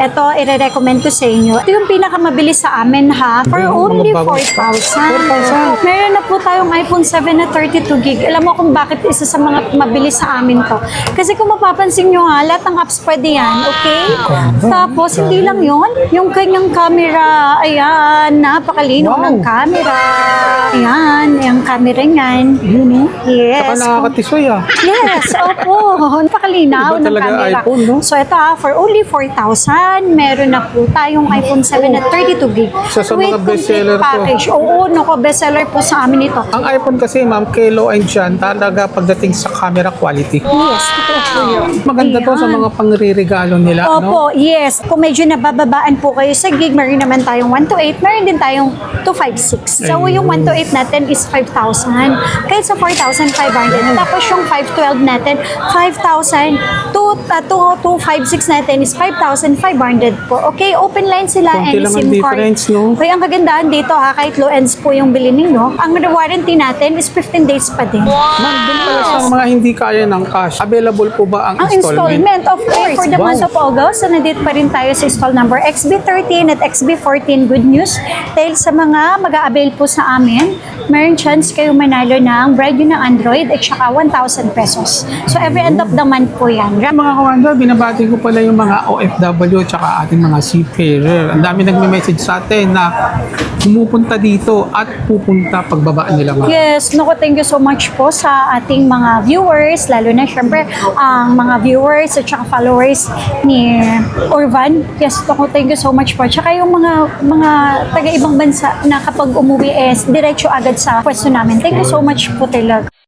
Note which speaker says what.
Speaker 1: Ito, i-recommend ko sa inyo. Ito yung pinakamabilis sa amin ha. For only 4,000. Meron na po tayong iPhone 7 na 32 gig. Alam mo kung bakit isa sa mga mabilis sa amin to. Kasi kung mapapansin nyo ha, lahat ng apps pwede yan, okay? Tapos, hindi lang yon, yung kanyang camera, ayan, napakalino ng camera. Ayan, yung camera niyan. Yes.
Speaker 2: Saka nakakatisoy
Speaker 1: Yes, opo. Napakalinaw ng
Speaker 2: talaga
Speaker 1: camera.
Speaker 2: iPhone, no?
Speaker 1: So ito for only 4,000, meron na po tayong iPhone 7 na 32 gig.
Speaker 2: Isa sa mga
Speaker 1: with
Speaker 2: bestseller
Speaker 1: complete package. Oo, naku, bestseller po sa amin ito.
Speaker 2: Ang iPhone kasi, ma'am, kay low end dyan, talaga pagdating sa camera quality.
Speaker 1: Yes, totoo po yun.
Speaker 2: Maganda to sa
Speaker 1: Ayan.
Speaker 2: mga pangriregalo nila,
Speaker 1: Opo, yes. Kung medyo nabababaan po kayo sa gig, meron naman tayong 1 to 8, meron din tayong 256. So, yung 1 to 8 natin is 5,000. Kahit sa 4,500. Tapos yung 512 natin, 5,000. 256 natin is 5,500 po. Okay, open line sila.
Speaker 2: Konti
Speaker 1: Any
Speaker 2: lang ang
Speaker 1: SIM card.
Speaker 2: difference, no?
Speaker 1: Kaya ang kagandahan dito ha, kahit low ends po yung bilhin ninyo, ang warranty natin is 15 days pa din.
Speaker 2: Ma'am, dun pala sa mga hindi kaya ng cash, available po ba ang
Speaker 1: Ang installment, of course. For the month of August, so nandito pa rin tayo sa install number XB13 at XB14. Good news. Dahil sa mga mag-a-avail po sa amin, meron chance kayo manalo ng brand new na Android at saka 1,000 pesos. So every end of the month po yan.
Speaker 2: Mga kawanda, binabati ko pala yung mga OFW at saka ating mga seafarer. Ang dami nagme-message sa atin na pumupunta dito at pupunta pagbaba nila, ma'am.
Speaker 1: Yes, naku, thank you so much po sa ating mga viewers, lalo na syempre ang mga viewers at saka followers ni Orvan. Yes, naku, thank you so much po. Tsaka yung mga taga-ibang bansa na kapag umuwi diretso agad sa pwesto namin. Thank you so much po talaga.